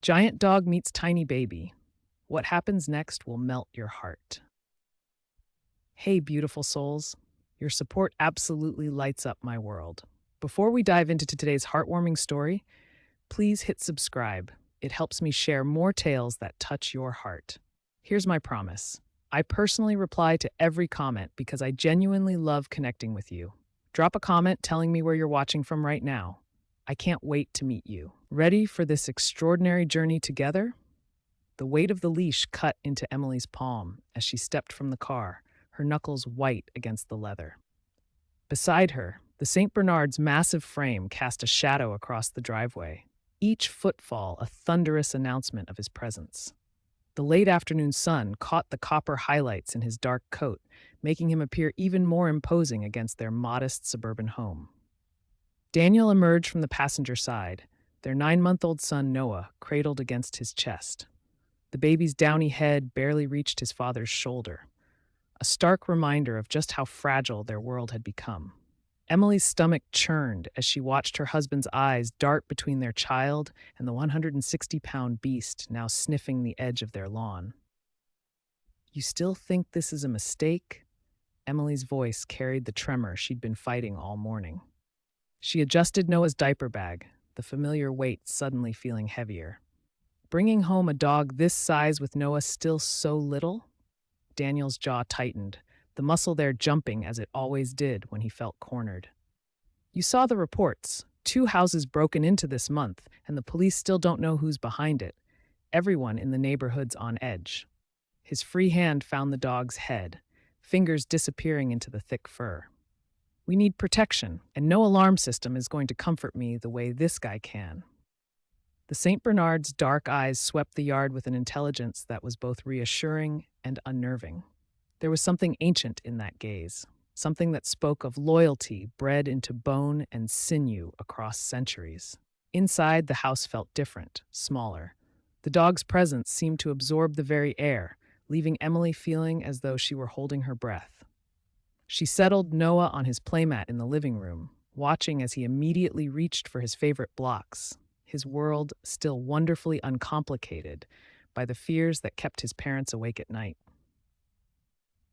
Giant dog meets tiny baby. What happens next will melt your heart. Hey, beautiful souls. Your support absolutely lights up my world. Before we dive into today's heartwarming story, please hit subscribe. It helps me share more tales that touch your heart. Here's my promise. I personally reply to every comment because I genuinely love connecting with you. Drop a comment telling me where you're watching from right now. I can't wait to meet you. Ready for this extraordinary journey together? The weight of the leash cut into Emily's palm as she stepped from the car, her knuckles white against the leather. Beside her, the St. Bernard's massive frame cast a shadow across the driveway, each footfall a thunderous announcement of his presence. The late afternoon sun caught the copper highlights in his dark coat, making him appear even more imposing against their modest suburban home. Daniel emerged from the passenger side, their 9-month-old son Noah cradled against his chest. The baby's downy head barely reached his father's shoulder, a stark reminder of just how fragile their world had become. Emily's stomach churned as she watched her husband's eyes dart between their child and the 160-pound beast now sniffing the edge of their lawn. "You still think this is a mistake?" Emily's voice carried the tremor she'd been fighting all morning. She adjusted Noah's diaper bag, the familiar weight suddenly feeling heavier. Bringing home a dog this size with Noah still so little? Daniel's jaw tightened, the muscle there jumping as it always did when he felt cornered. "You saw the reports. 2 houses broken into this month, and the police still don't know who's behind it. Everyone in the neighborhood's on edge." His free hand found the dog's head, fingers disappearing into the thick fur. "We need protection, and no alarm system is going to comfort me the way this guy can." The St. Bernard's dark eyes swept the yard with an intelligence that was both reassuring and unnerving. There was something ancient in that gaze, something that spoke of loyalty bred into bone and sinew across centuries. Inside, the house felt different, smaller. The dog's presence seemed to absorb the very air, leaving Emily feeling as though she were holding her breath. She settled Noah on his playmat in the living room, watching as he immediately reached for his favorite blocks, his world still wonderfully uncomplicated by the fears that kept his parents awake at night.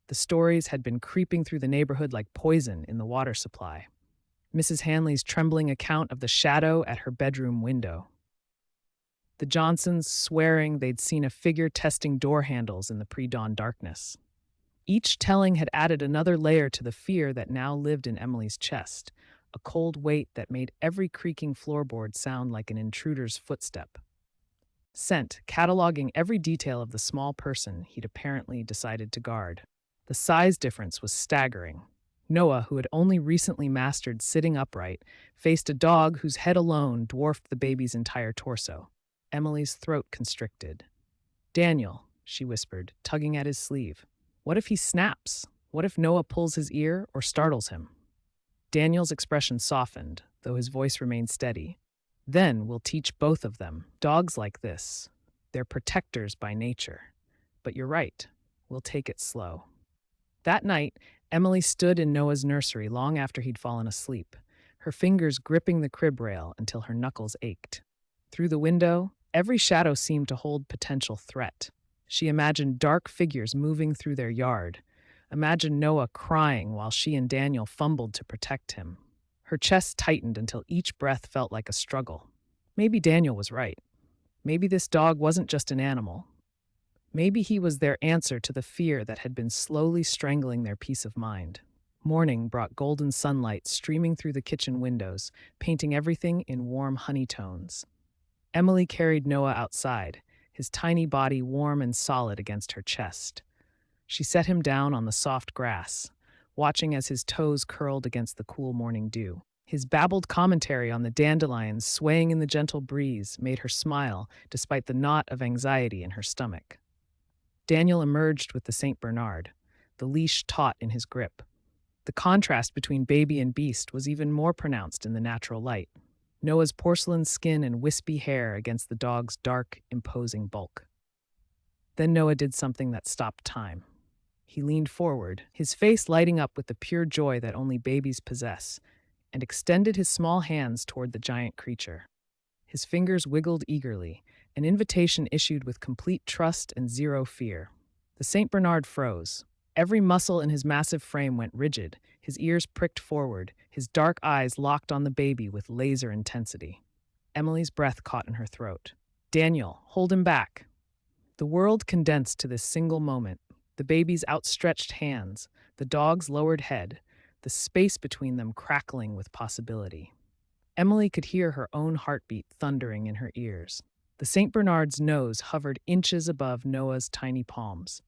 The stories had been creeping through the neighborhood like poison in the water supply. Mrs. Hanley's trembling account of the shadow at her bedroom window. The Johnsons swearing they'd seen a figure testing door handles in the pre-dawn darkness. Each telling had added another layer to the fear that now lived in Emily's chest, a cold weight that made every creaking floorboard sound like an intruder's footstep. Scent, cataloging every detail of the small person he'd apparently decided to guard. The size difference was staggering. Noah, who had only recently mastered sitting upright, faced a dog whose head alone dwarfed the baby's entire torso. Emily's throat constricted. "Daniel," she whispered, tugging at his sleeve. "What if he snaps? What if Noah pulls his ear or startles him?" Daniel's expression softened, though his voice remained steady. "Then we'll teach both of them. Dogs like this. They're protectors by nature. But you're right. We'll take it slow." That night, Emily stood in Noah's nursery long after he'd fallen asleep, her fingers gripping the crib rail until her knuckles ached. Through the window, every shadow seemed to hold potential threat. She imagined dark figures moving through their yard, imagined Noah crying while she and Daniel fumbled to protect him. Her chest tightened until each breath felt like a struggle. Maybe Daniel was right. Maybe this dog wasn't just an animal. Maybe he was their answer to the fear that had been slowly strangling their peace of mind. Morning brought golden sunlight streaming through the kitchen windows, painting everything in warm honey tones. Emily carried Noah outside, his tiny body warm and solid against her chest. She set him down on the soft grass, watching as his toes curled against the cool morning dew. His babbled commentary on the dandelions swaying in the gentle breeze made her smile despite the knot of anxiety in her stomach. Daniel emerged with the St. Bernard, the leash taut in his grip. The contrast between baby and beast was even more pronounced in the natural light. Noah's porcelain skin and wispy hair against the dog's dark, imposing bulk. Then Noah did something that stopped time. He leaned forward, his face lighting up with the pure joy that only babies possess, and extended his small hands toward the giant creature. His fingers wiggled eagerly, an invitation issued with complete trust and zero fear. The St. Bernard froze. Every muscle in his massive frame went rigid, his ears pricked forward, his dark eyes locked on the baby with laser intensity. Emily's breath caught in her throat. "Daniel, hold him back." The world condensed to this single moment. The baby's outstretched hands, the dog's lowered head, the space between them crackling with possibility. Emily could hear her own heartbeat thundering in her ears. The St. Bernard's nose hovered inches above Noah's tiny palms.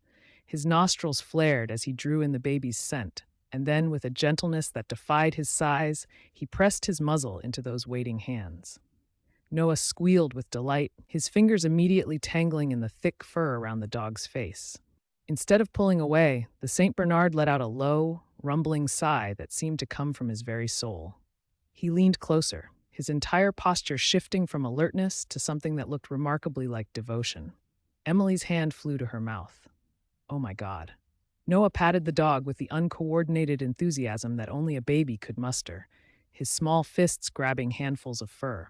His nostrils flared as he drew in the baby's scent, and then, with a gentleness that defied his size, he pressed his muzzle into those waiting hands. Noah squealed with delight, his fingers immediately tangling in the thick fur around the dog's face. Instead of pulling away, the St. Bernard let out a low, rumbling sigh that seemed to come from his very soul. He leaned closer, his entire posture shifting from alertness to something that looked remarkably like devotion. Emily's hand flew to her mouth. Oh my God. Noah patted the dog with the uncoordinated enthusiasm that only a baby could muster, his small fists grabbing handfuls of fur.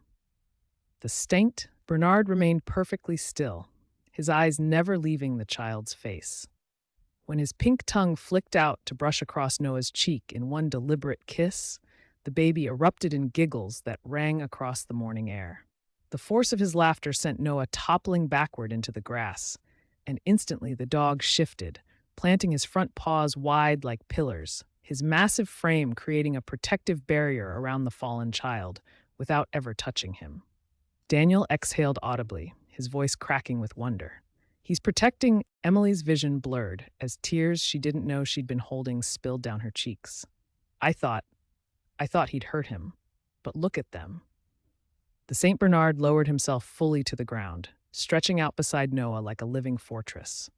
The St. Bernard remained perfectly still, his eyes never leaving the child's face. When his pink tongue flicked out to brush across Noah's cheek in one deliberate kiss, the baby erupted in giggles that rang across the morning air. The force of his laughter sent Noah toppling backward into the grass, and instantly the dog shifted, planting his front paws wide like pillars, his massive frame creating a protective barrier around the fallen child without ever touching him. Daniel exhaled audibly, his voice cracking with wonder. "He's protecting." Emily's vision blurred as tears she didn't know she'd been holding spilled down her cheeks. I thought he'd hurt him. But look at them." The St. Bernard lowered himself fully to the ground, stretching out beside Noah like a living fortress.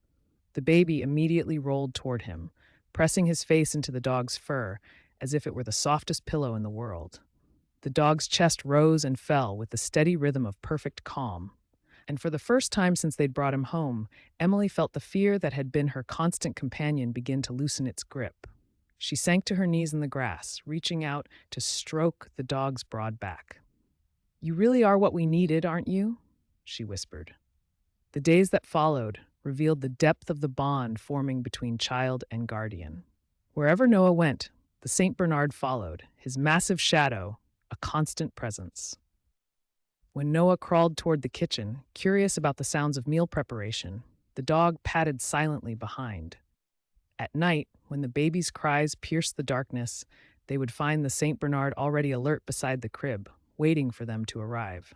The baby immediately rolled toward him, pressing his face into the dog's fur as if it were the softest pillow in the world. The dog's chest rose and fell with the steady rhythm of perfect calm. And for the first time since they'd brought him home, Emily felt the fear that had been her constant companion begin to loosen its grip. She sank to her knees in the grass, reaching out to stroke the dog's broad back. "You really are what we needed, aren't you?" she whispered. The days that followed revealed the depth of the bond forming between child and guardian. Wherever Noah went, the St. Bernard followed, his massive shadow a constant presence. When Noah crawled toward the kitchen, curious about the sounds of meal preparation, the dog padded silently behind. At night, when the baby's cries pierced the darkness, they would find the St. Bernard already alert beside the crib, waiting for them to arrive.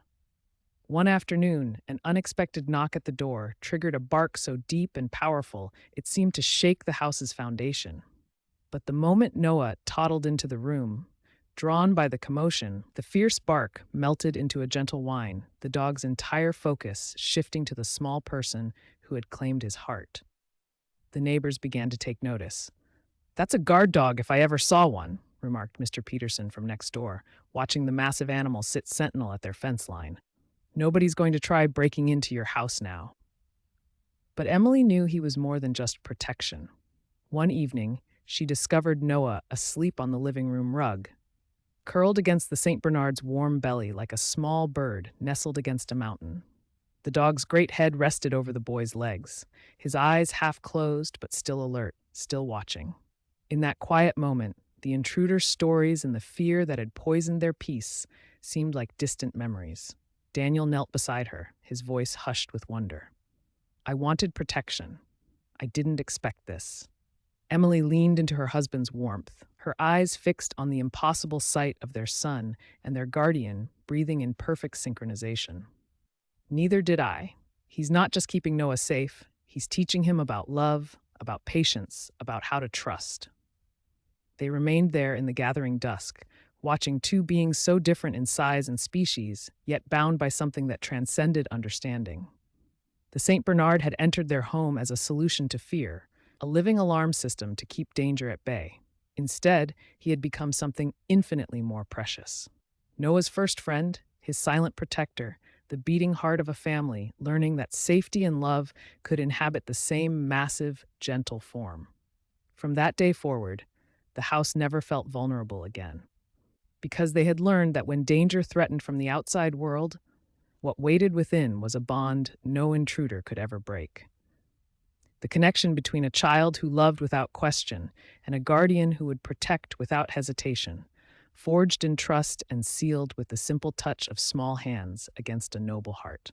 One afternoon, an unexpected knock at the door triggered a bark so deep and powerful it seemed to shake the house's foundation. But the moment Noah toddled into the room, drawn by the commotion, the fierce bark melted into a gentle whine, the dog's entire focus shifting to the small person who had claimed his heart. The neighbors began to take notice. "That's a guard dog if I ever saw one," remarked Mr. Peterson from next door, watching the massive animal sit sentinel at their fence line. "Nobody's going to try breaking into your house now." But Emily knew he was more than just protection. One evening, she discovered Noah asleep on the living room rug, curled against the St. Bernard's warm belly like a small bird nestled against a mountain. The dog's great head rested over the boy's legs, his eyes half closed but still alert, still watching. In that quiet moment, the intruder's stories and the fear that had poisoned their peace seemed like distant memories. Daniel knelt beside her, his voice hushed with wonder. "I wanted protection. I didn't expect this." Emily leaned into her husband's warmth, her eyes fixed on the impossible sight of their son and their guardian breathing in perfect synchronization. "Neither did I. He's not just keeping Noah safe, he's teaching him about love, about patience, about how to trust." They remained there in the gathering dusk, watching two beings so different in size and species, yet bound by something that transcended understanding. The St. Bernard had entered their home as a solution to fear, a living alarm system to keep danger at bay. Instead, he had become something infinitely more precious. Noah's first friend, his silent protector, the beating heart of a family, learning that safety and love could inhabit the same massive, gentle form. From that day forward, the house never felt vulnerable again. Because they had learned that when danger threatened from the outside world, What waited within was a bond no intruder could ever break. The connection between a child who loved without question and a guardian who would protect without hesitation, forged in trust and sealed with the simple touch of small hands against a noble heart.